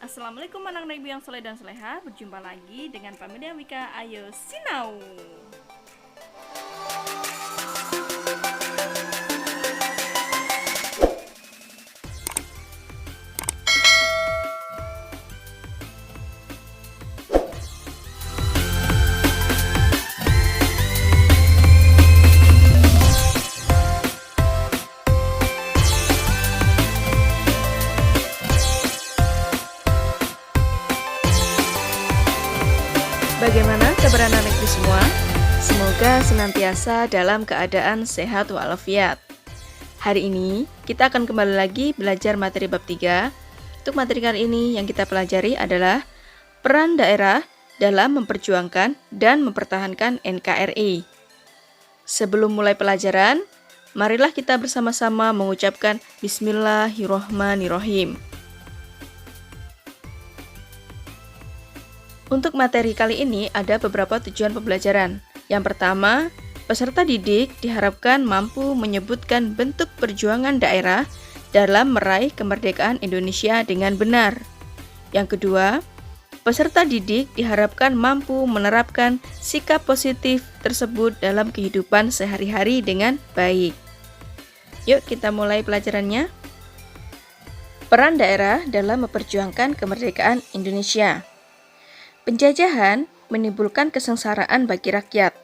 Assalamualaikum anak-anak ibu yang soleh dan soleha. Berjumpa lagi dengan Pak Media Wika. Ayo sinau. Bagaimana kabar anak-anak ibu semua? Semoga senantiasa dalam keadaan sehat walafiat. Hari ini kita akan kembali lagi belajar materi bab 3. Untuk materi kali ini yang kita pelajari adalah peran daerah dalam memperjuangkan dan mempertahankan NKRI. Sebelum mulai pelajaran, marilah kita bersama-sama mengucapkan Bismillahirrohmanirrohim. Untuk materi kali ini ada beberapa tujuan pembelajaran. Yang pertama, peserta didik diharapkan mampu menyebutkan bentuk perjuangan daerah dalam meraih kemerdekaan Indonesia dengan benar. Yang kedua, peserta didik diharapkan mampu menerapkan sikap positif tersebut dalam kehidupan sehari-hari dengan baik. Yuk kita mulai pelajarannya. Peran daerah dalam memperjuangkan kemerdekaan Indonesia. Penjajahan menimbulkan kesengsaraan bagi rakyat,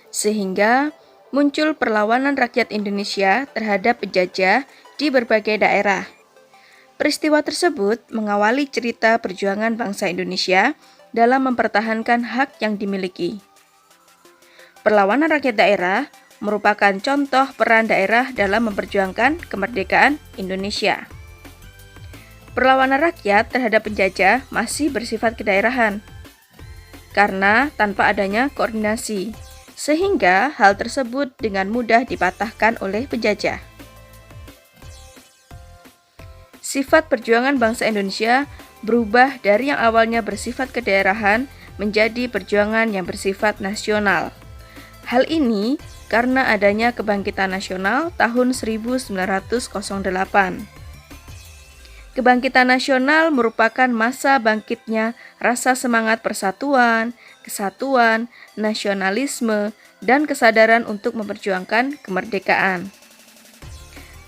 sehingga muncul perlawanan rakyat Indonesia terhadap penjajah di berbagai daerah. Peristiwa tersebut mengawali cerita perjuangan bangsa Indonesia dalam mempertahankan hak yang dimiliki. Perlawanan rakyat daerah merupakan contoh peran daerah dalam memperjuangkan kemerdekaan Indonesia. Perlawanan rakyat terhadap penjajah masih bersifat kedaerahan, karena tanpa adanya koordinasi, sehingga hal tersebut dengan mudah dipatahkan oleh penjajah. Sifat perjuangan bangsa Indonesia berubah dari yang awalnya bersifat kedaerahan menjadi perjuangan yang bersifat nasional. Hal ini karena adanya kebangkitan nasional tahun 1908. Kebangkitan nasional merupakan masa bangkitnya rasa semangat persatuan, kesatuan, nasionalisme, dan kesadaran untuk memperjuangkan kemerdekaan.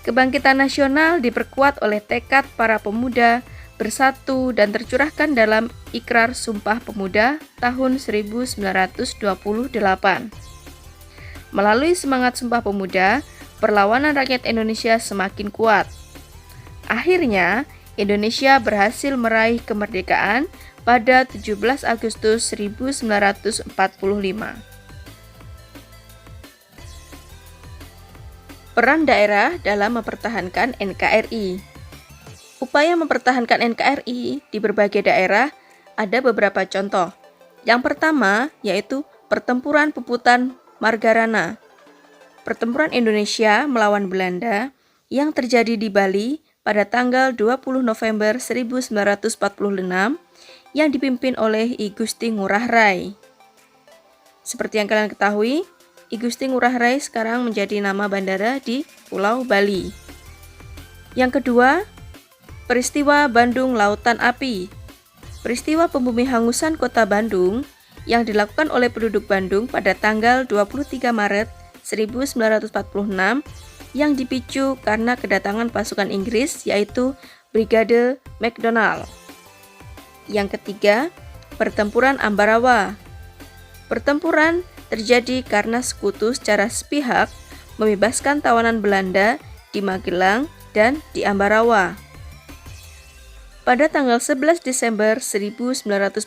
Kebangkitan nasional diperkuat oleh tekad para pemuda bersatu dan tercurahkan dalam Ikrar Sumpah Pemuda tahun 1928. Melalui semangat Sumpah Pemuda, perlawanan rakyat Indonesia semakin kuat. Akhirnya, Indonesia berhasil meraih kemerdekaan pada 17 Agustus 1945. Peran daerah dalam mempertahankan NKRI. Upaya mempertahankan NKRI di berbagai daerah ada beberapa contoh. Yang pertama yaitu Pertempuran Puputan Margarana. Pertempuran Indonesia melawan Belanda yang terjadi di Bali pada tanggal 20 November 1946 yang dipimpin oleh I Gusti Ngurah Rai. Seperti yang kalian ketahui, I Gusti Ngurah Rai sekarang menjadi nama bandara di Pulau Bali. Yang kedua, peristiwa Bandung Lautan Api. Peristiwa pembumihangusan kota Bandung yang dilakukan oleh penduduk Bandung pada tanggal 23 Maret 1946 yang dipicu karena kedatangan pasukan Inggris yaitu Brigade MacDonald. Yang ketiga, Pertempuran Ambarawa. Pertempuran terjadi karena sekutu secara sepihak membebaskan tawanan Belanda di Magelang dan di Ambarawa. Pada tanggal 11 Desember 1945,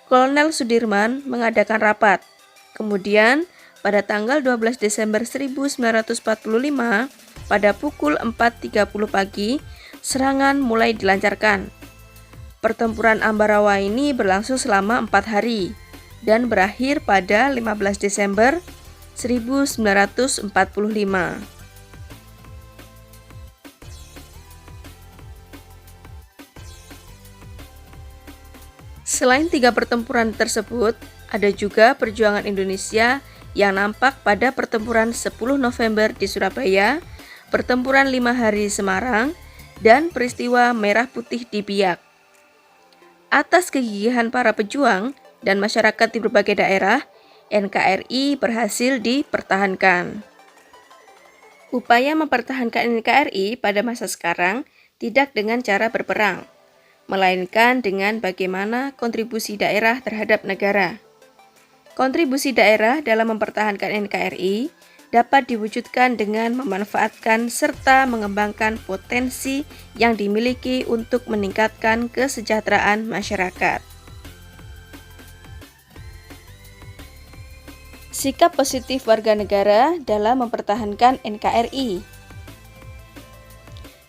Kolonel Sudirman mengadakan rapat. Kemudian, pada tanggal 12 Desember 1945, pada pukul 4.30 pagi, serangan mulai dilancarkan. Pertempuran Ambarawa ini berlangsung selama 4 hari dan berakhir pada 15 Desember 1945. Selain 3 pertempuran tersebut, ada juga perjuangan Indonesia yang nampak pada pertempuran 10 November di Surabaya, pertempuran 5 hari di Semarang, dan peristiwa Merah Putih di Biak. Atas kegigihan para pejuang dan masyarakat di berbagai daerah, NKRI berhasil dipertahankan. Upaya mempertahankan NKRI pada masa sekarang tidak dengan cara berperang, melainkan dengan bagaimana kontribusi daerah terhadap negara. Kontribusi daerah dalam mempertahankan NKRI dapat diwujudkan dengan memanfaatkan serta mengembangkan potensi yang dimiliki untuk meningkatkan kesejahteraan masyarakat. Sikap positif warga negara dalam mempertahankan NKRI.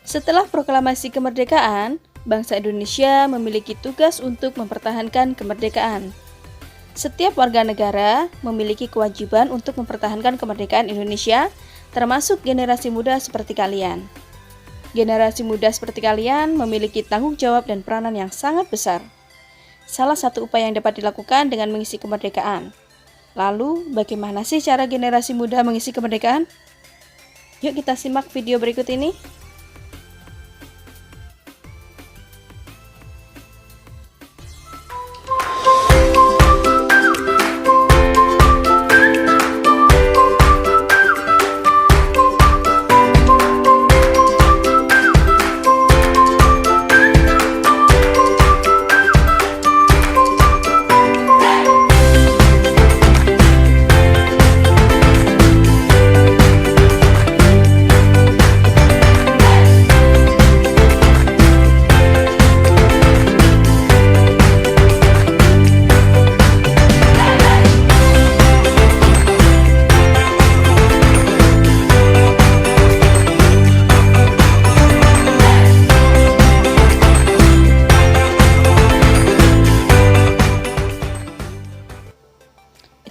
Setelah proklamasi kemerdekaan, bangsa Indonesia memiliki tugas untuk mempertahankan kemerdekaan. Setiap warga negara memiliki kewajiban untuk mempertahankan kemerdekaan Indonesia, termasuk generasi muda seperti kalian. Generasi muda seperti kalian memiliki tanggung jawab dan peranan yang sangat besar. Salah satu upaya yang dapat dilakukan dengan mengisi kemerdekaan. Lalu, bagaimana sih cara generasi muda mengisi kemerdekaan? Yuk kita simak video berikut ini.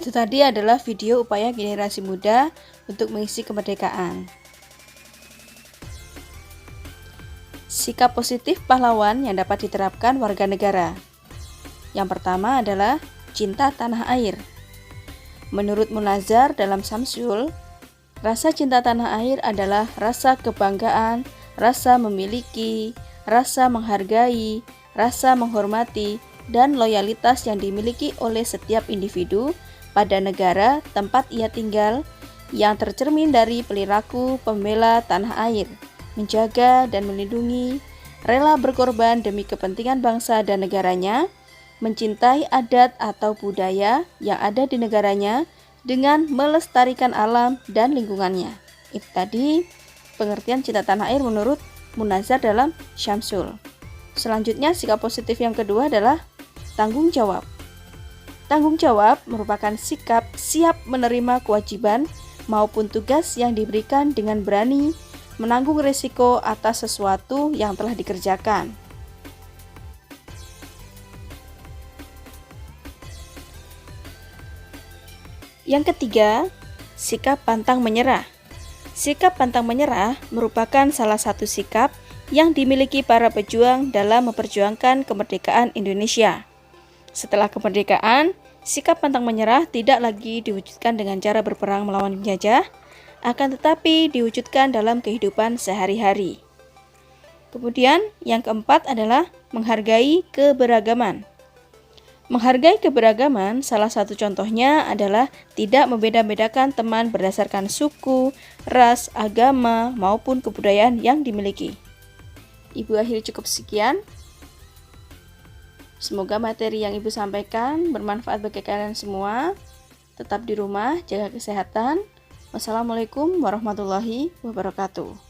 Itu tadi adalah video upaya generasi muda untuk mengisi kemerdekaan. Sikap positif pahlawan yang dapat diterapkan warga negara. Yang pertama adalah cinta tanah air. Menurut Munazar dalam Samsul, rasa cinta tanah air adalah rasa kebanggaan, rasa memiliki, rasa menghargai, rasa menghormati, dan loyalitas yang dimiliki oleh setiap individu pada negara tempat ia tinggal, yang tercermin dari perilaku pembela tanah air, menjaga dan melindungi, rela berkorban demi kepentingan bangsa dan negaranya, mencintai adat atau budaya yang ada di negaranya dengan melestarikan alam dan lingkungannya. Itu tadi pengertian cinta tanah air menurut Munazar dalam Syamsul. Selanjutnya, sikap positif yang kedua adalah tanggung jawab. Tanggung jawab merupakan sikap siap menerima kewajiban maupun tugas yang diberikan dengan berani menanggung risiko atas sesuatu yang telah dikerjakan. Yang ketiga, sikap pantang menyerah. Sikap pantang menyerah merupakan salah satu sikap yang dimiliki para pejuang dalam memperjuangkan kemerdekaan Indonesia. Setelah kemerdekaan, sikap pantang menyerah tidak lagi diwujudkan dengan cara berperang melawan penjajah, akan tetapi diwujudkan dalam kehidupan sehari-hari. Kemudian, yang keempat adalah menghargai keberagaman. Menghargai keberagaman, salah satu contohnya adalah tidak membeda-bedakan teman berdasarkan suku, ras, agama, maupun kebudayaan yang dimiliki. Ibu akhiri cukup sekian. Semoga materi yang Ibu sampaikan bermanfaat bagi kalian semua. Tetap di rumah, jaga kesehatan. Wassalamualaikum warahmatullahi wabarakatuh.